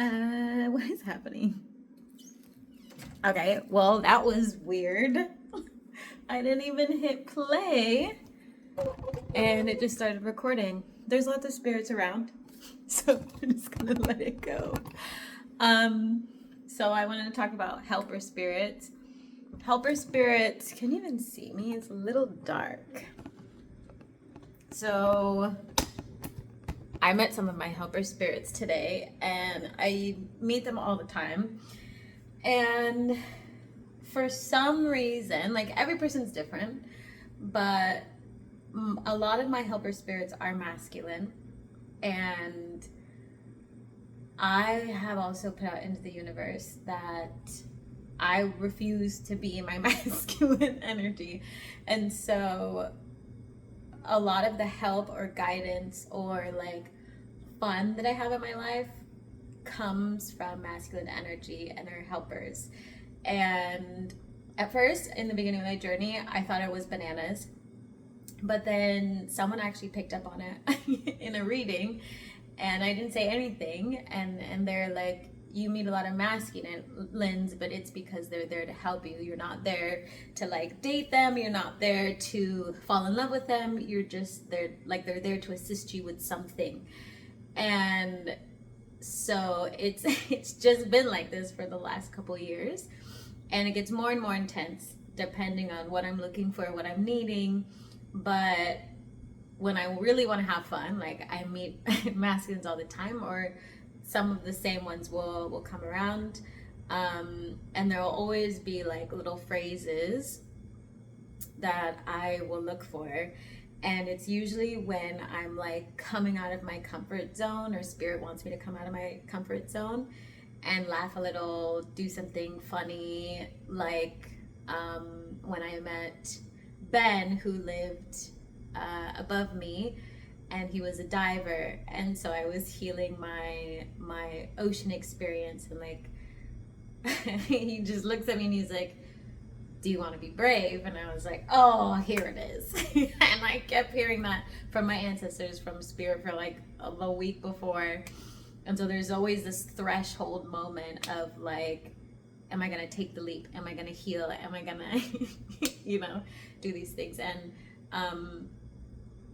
What is happening? Okay, well, that was weird. I didn't even hit play and it just started recording. There's lots of spirits around, so I'm just gonna let it go. Um, so I wanted to talk about helper spirits. Helper spirits, can you even see me? It's a little dark. So I met some of my helper spirits today, and I meet them all the time. And for some reason, like every person's different, but a lot of my helper spirits are masculine. And I have also put out into the universe that I refuse to be in my masculine energy. And so a lot of the help or guidance or like fun that I have in my life comes from masculine energy and their helpers. And at first, in the beginning of my journey, I thought it was bananas. But then someone actually picked up on it in a reading, and I didn't say anything. And they're like, you meet a lot of masculines, but it's because they're there to help you. You're not there to like date them. You're not there to fall in love with them. You're just there, like they're there to assist you with something. And so it's just been like this for the last couple years, and it gets more and more intense depending on what I'm looking for, what I'm needing. But when I really want to have fun, like I meet masculines all the time, or some of the same ones will come around, and there will always be like little phrases that I will look for. And it's usually when I'm like coming out of my comfort zone, or spirit wants me to come out of my comfort zone and laugh a little, do something funny. Like when I met Ben, who lived above me, and he was a diver, and so I was healing my ocean experience, and like he just looks at me and he's like, do you want to be brave? And I was like, oh, here it is. And I kept hearing that from my ancestors, from spirit, for like a week before. And so there's always this threshold moment of like, am I going to take the leap? Am I going to heal? Am I going to, do these things? And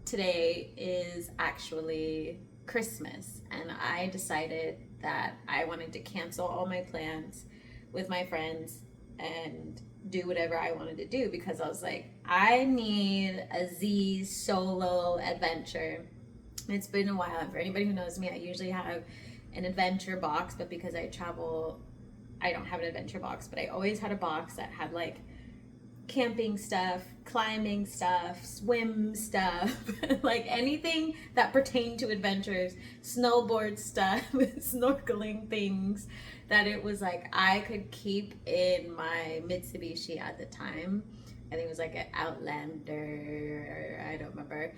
today is actually Christmas. And I decided that I wanted to cancel all my plans with my friends and do whatever I wanted to do, because I was like, I need a Z solo adventure. It's been a while. For anybody who knows me, I usually have an adventure box, but because I travel, I don't have an adventure box, but I always had a box that had like camping stuff, climbing stuff, swim stuff, like anything that pertained to adventures, snowboard stuff, snorkeling things, that it was like I could keep in my Mitsubishi at the time. I think it was like an Outlander, I don't remember.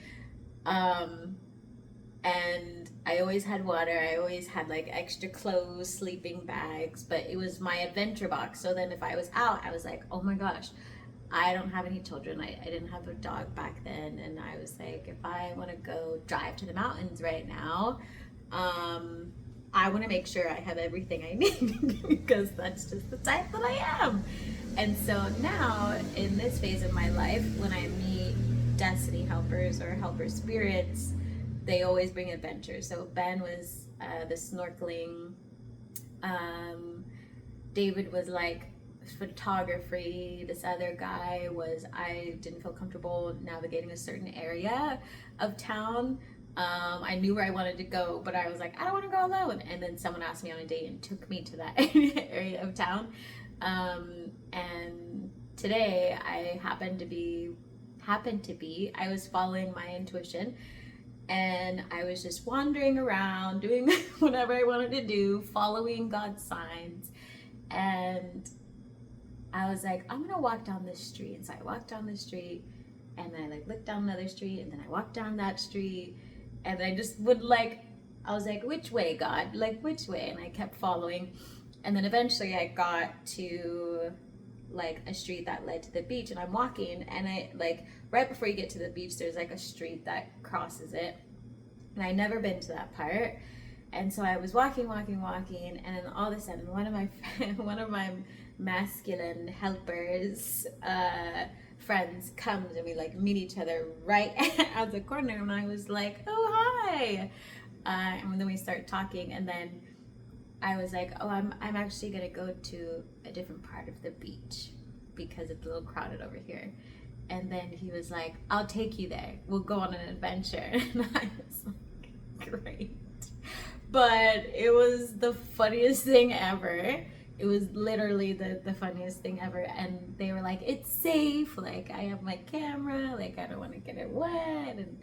And I always had water. I always had like extra clothes, sleeping bags, but it was my adventure box. So then if I was out, I was like, oh my gosh, I don't have any children. I didn't have a dog back then. And I was like, if I want to go drive to the mountains right now, I want to make sure I have everything I need because that's just the type that I am. And so now, in this phase of my life, when I meet destiny helpers or helper spirits, they always bring adventure. So Ben was the snorkeling. David was like photography. This other guy was, I didn't feel comfortable navigating a certain area of town. I knew where I wanted to go, but I was like, I don't want to go alone. And then someone asked me on a date and took me to that area of town. And today I happened to be, I was following my intuition, and I was just wandering around doing whatever I wanted to do, following God's signs. And I was like, I'm gonna walk down this street. And so I walked down the street, and then I like looked down another street, and then I walked down that street, and I just would like, I was like, which way, God? Like, which way? And I kept following. And then eventually I got to like a street that led to the beach, and I'm walking, and I like, right before you get to the beach, there's like a street that crosses it. And I'd never been to that part. And so I was walking, and then all of a sudden, one of my masculine helpers, friends comes, and we like meet each other right out the corner, and I was like, "Oh, hi!" And then we start talking, and then I was like, "Oh, I'm actually gonna go to a different part of the beach because it's a little crowded over here." And then he was like, "I'll take you there. We'll go on an adventure." And I was like, "Great." But it was the funniest thing ever. It was literally the funniest thing ever. And they were like, "It's safe. Like, I have my camera. Like, I don't want to get it wet." And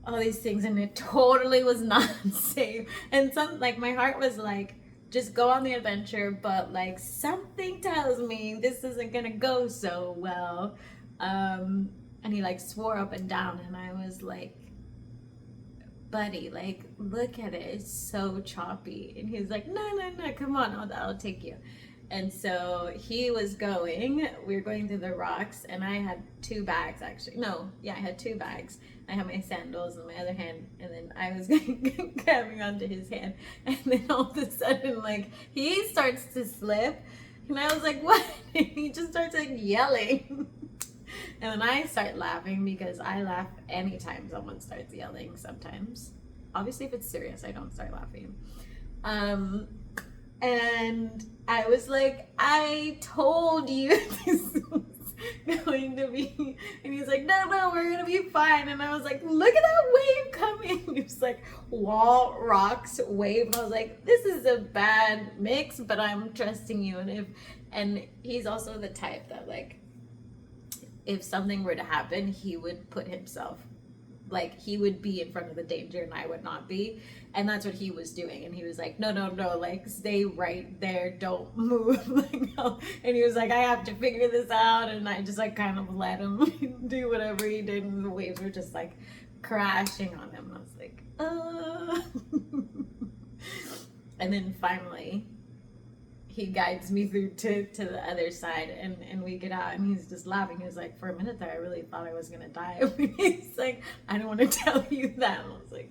all these things. And it totally was not safe. And like, my heart was like, just go on the adventure. But like, something tells me this isn't going to go so well. And he like swore up and down. And I was like, "Buddy, like, look at it, it's so choppy." And he's like, no, come on, I'll take you." And so he was going, we were going through the rocks, and I had 2 bags, actually. No, yeah, I had 2 bags. I had my sandals in my other hand, and then I was grabbing onto his hand, and then all of a sudden, like, he starts to slip, and I was like, "What?" And he just starts like yelling. And then I start laughing because I laugh anytime someone starts yelling sometimes. Obviously, if it's serious, I don't start laughing. And I was like, "I told you this was going to be..." And he's like, no, we're going to be fine." And I was like, "Look at that wave coming." It was like wall, rocks, wave. And I was like, "This is a bad mix, but I'm trusting you." And he's also the type that, like, if something were to happen, he would put himself, like, he would be in front of the danger and I would not be. And that's what he was doing. And he was like, no, like, stay right there, don't move. Like, no. And he was like, "I have to figure this out." And I just like kind of let him do whatever he did. And the waves were just like crashing on him. I was like, And then finally, he guides me through to the other side, and we get out, and he's just laughing. He's like, "For a minute there, I really thought I was gonna die." He's like, "I don't want to tell you that." And I was like,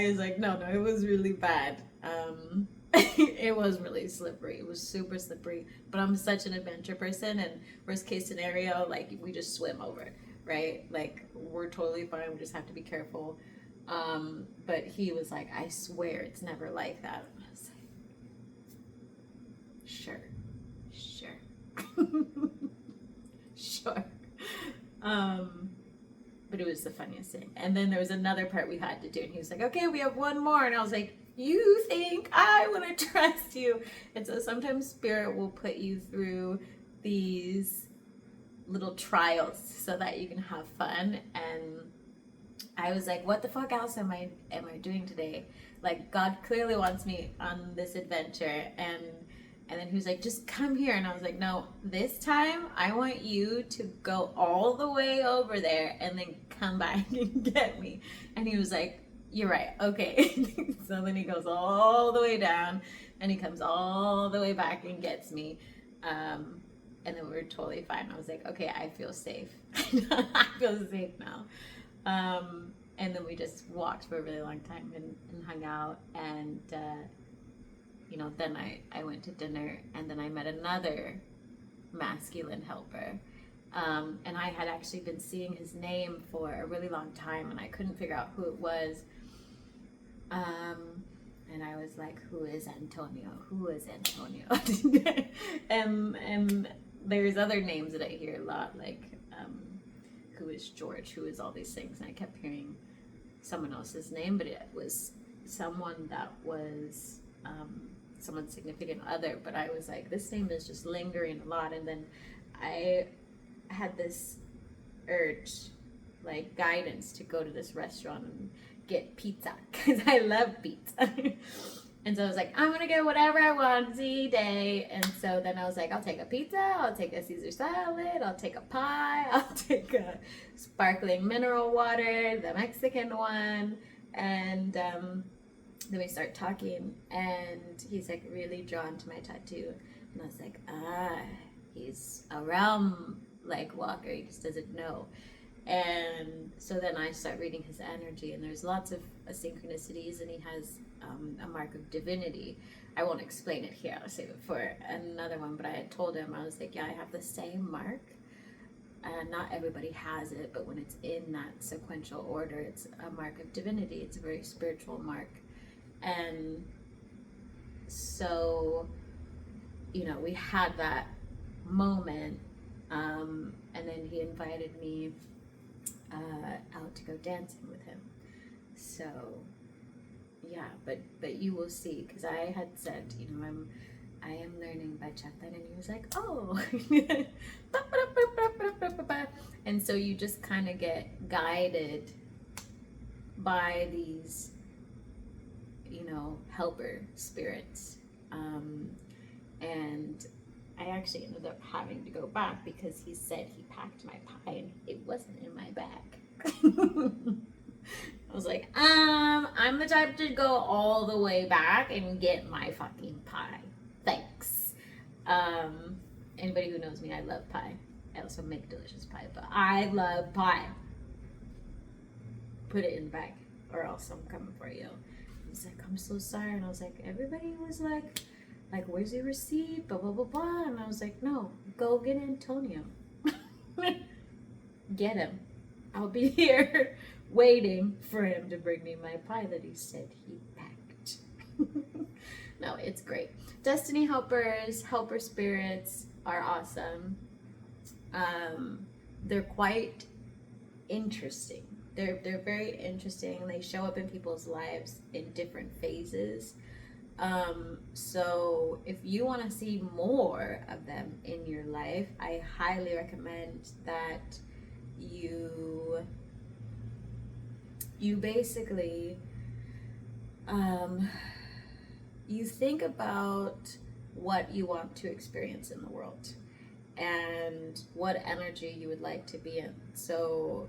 he's like, no, it was really bad. It was really slippery. It was super slippery, but I'm such an adventure person, and worst case scenario, like, we just swim over, right? Like, we're totally fine. We just have to be careful. But he was like, "I swear it's never like that." I was like, sure. Sure. But it was the funniest thing. And then there was another part we had to do, and he was like, "Okay, we have one more." And I was like, "You think I want to trust you?" And so sometimes spirit will put you through these little trials so that you can have fun. And I was like, "What the fuck else am I doing today? Like, God clearly wants me on this adventure." And then he was like, "Just come here." And I was like, "No, this time I want you to go all the way over there and then come back and get me." And he was like, "You're right, okay." So then he goes all the way down, and he comes all the way back and gets me. And then we were totally fine. I was like, "Okay, I feel safe." I feel safe now. And then we just walked for a really long time and hung out, and then I went to dinner, and then I met another masculine helper, and I had actually been seeing his name for a really long time, and I couldn't figure out who it was, and I was like, who is Antonio? And there's other names that I hear a lot, like, who is George, who is all these things, and I kept hearing someone else's name, but it was someone that was someone's significant other. But I was like, this name is just lingering a lot. And then I had this urge, like guidance, to go to this restaurant and get pizza, because I love pizza. And so I was like, I'm gonna get whatever I want today. And so then I was like, I'll take a pizza, I'll take a Caesar salad, I'll take a pie, I'll take a sparkling mineral water, the Mexican one. And then we start talking, and he's like really drawn to my tattoo. And I was like, he's a realm like walker, he just doesn't know. And so then I start reading his energy, and there's lots of synchronicities, and he has a mark of divinity. I won't explain it here, I'll save it for another one, but I had told him, I was like, yeah, I have the same mark. And not everybody has it, but when it's in that sequential order, it's a mark of divinity. It's a very spiritual mark. And so, you know, we had that moment, and then he invited me out to go dancing with him. So, yeah, but you will see, because I had said, you know, I am learning bachata, and he was like, oh. And so you just kind of get guided by these, you know, helper spirits. And I actually ended up having to go back because he said he packed my pie and it wasn't in my bag. I was like, I'm the type to go all the way back and get my fucking pie. Thanks. Anybody who knows me, I love pie. I also make delicious pie, but I love pie. Put it in the bag or else I'm coming for you. He's like, I'm so sorry. And I was like, everybody was like, where's your receipt? Blah, blah, blah, blah. And I was like, no, go get Antonio. Get him. I'll be here waiting for him to bring me my pie that he said he packed. No, it's great. Destiny helpers, helper spirits are awesome. They're quite interesting. They're very interesting. They show up in people's lives in different phases. So if you want to see more of them in your life, I highly recommend that you basically you think about what you want to experience in the world and what energy you would like to be in. So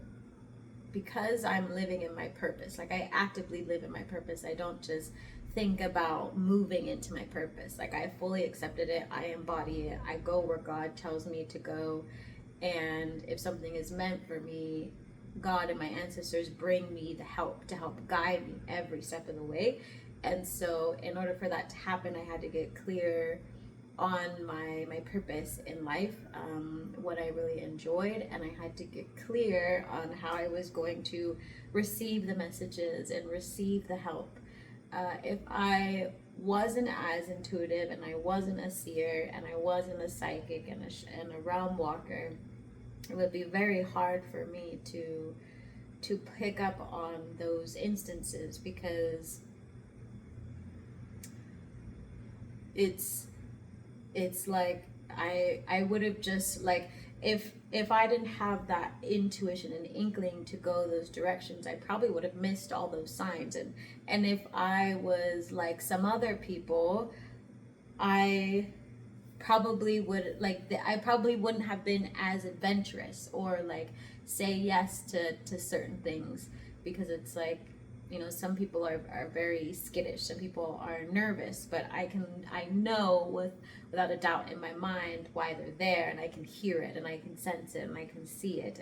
because I'm living in my purpose, like I actively live in my purpose, I don't just think about moving into my purpose. Like I fully accepted it, I embody it, I go where God tells me to go, and if something is meant for me, God and my ancestors bring me the help to help guide me every step of the way. And so in order for that to happen, I had to get clear on my purpose in life, what I really enjoyed, and I had to get clear on how I was going to receive the messages and receive the help. If I wasn't as intuitive, and I wasn't a seer, and I wasn't a psychic and a realm walker, it would be very hard for me to pick up on those instances, because it's like I would have just, like, if I didn't have that intuition and inkling to go those directions, I probably would have missed all those signs. And if I was like some other people, I probably would, like, I probably wouldn't have been as adventurous or like say yes to certain things, because it's like, you know, some people are very skittish, some people are nervous, but I know without a doubt in my mind why they're there, and I can hear it, and I can sense it, and I can see it,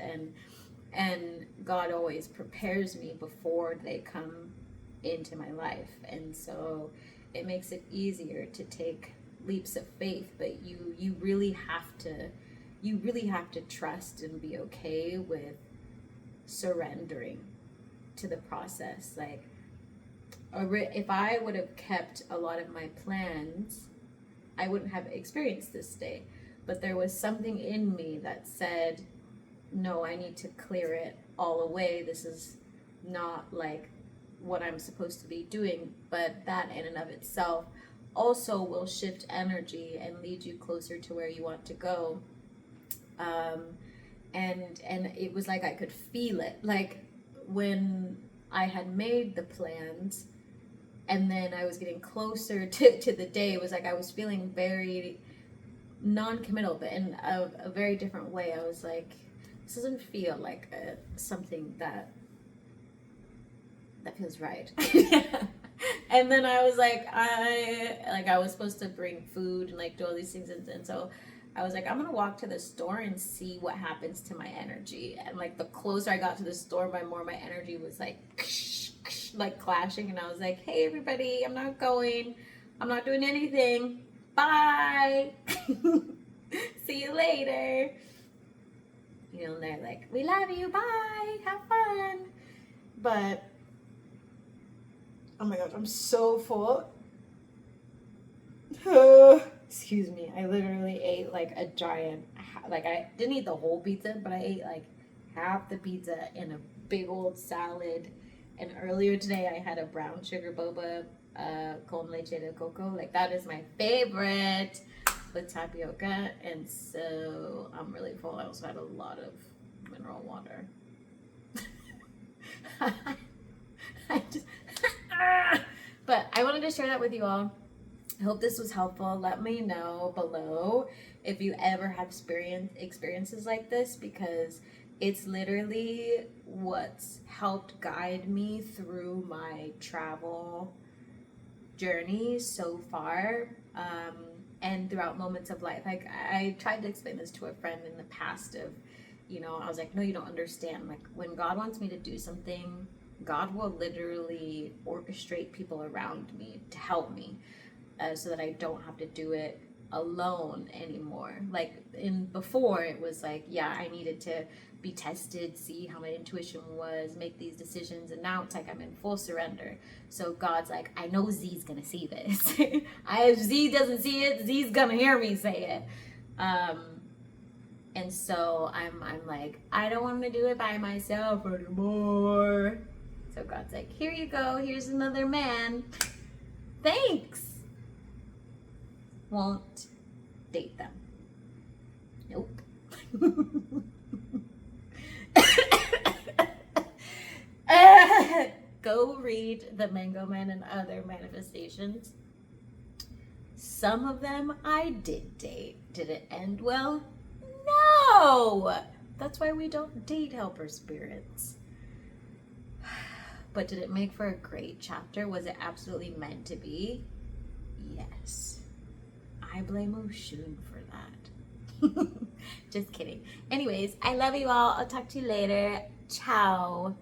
and God always prepares me before they come into my life. And so it makes it easier to take leaps of faith, but you really have to trust and be okay with surrendering to the process. Like, if I would have kept a lot of my plans, I wouldn't have experienced this day. But there was something in me that said, no, I need to clear it all away. This is not like what I'm supposed to be doing. But that in and of itself also will shift energy and lead you closer to where you want to go. And it was like I could feel it, like when I had made the plans and then I was getting closer to the day, it was like I was feeling very non-committal, but in a very different way. I was like, this doesn't feel like something that feels right. And then I was like, I was supposed to bring food and like do all these things, and so I was like, I'm gonna walk to the store and see what happens to my energy. And like the closer I got to the store, my more my energy was like like clashing. And I was like, hey everybody, I'm not going. I'm not doing anything. Bye. See you later. You know, and they're like, we love you. Bye. Have fun. But oh my gosh, I'm so full. Excuse me. I literally ate like a giant, like I didn't eat the whole pizza, but I ate like half the pizza in a big old salad. And earlier today I had a brown sugar boba con leche de coco. Like that is my favorite with tapioca. And so I'm really full. I also had a lot of mineral water. I just, but I wanted to share that with you all. I hope this was helpful. Let me know below if you ever have experiences like this, because it's literally what's helped guide me through my travel journey so far, and throughout moments of life. Like I tried to explain this to a friend in the past of, you know, I was like, no, you don't understand. Like when God wants me to do something, God will literally orchestrate people around me to help me. So that I don't have to do it alone anymore. Like before it was like, yeah, I needed to be tested, see how my intuition was, make these decisions, and now it's like I'm in full surrender. So God's like, I know Z's gonna see this. If Z doesn't see it, Z's gonna hear me say it. And so I'm like, I don't want to do it by myself anymore. So God's like, here you go, here's another man. Thanks. Won't date them. Nope. Go read The Mango Man and Other Manifestations. Some of them I did date. Did it end well? No! That's why we don't date helper spirits. But did it make for a great chapter? Was it absolutely meant to be? Yes. I blame Oshun for that. Just kidding. Anyways, I love you all. I'll talk to you later. Ciao.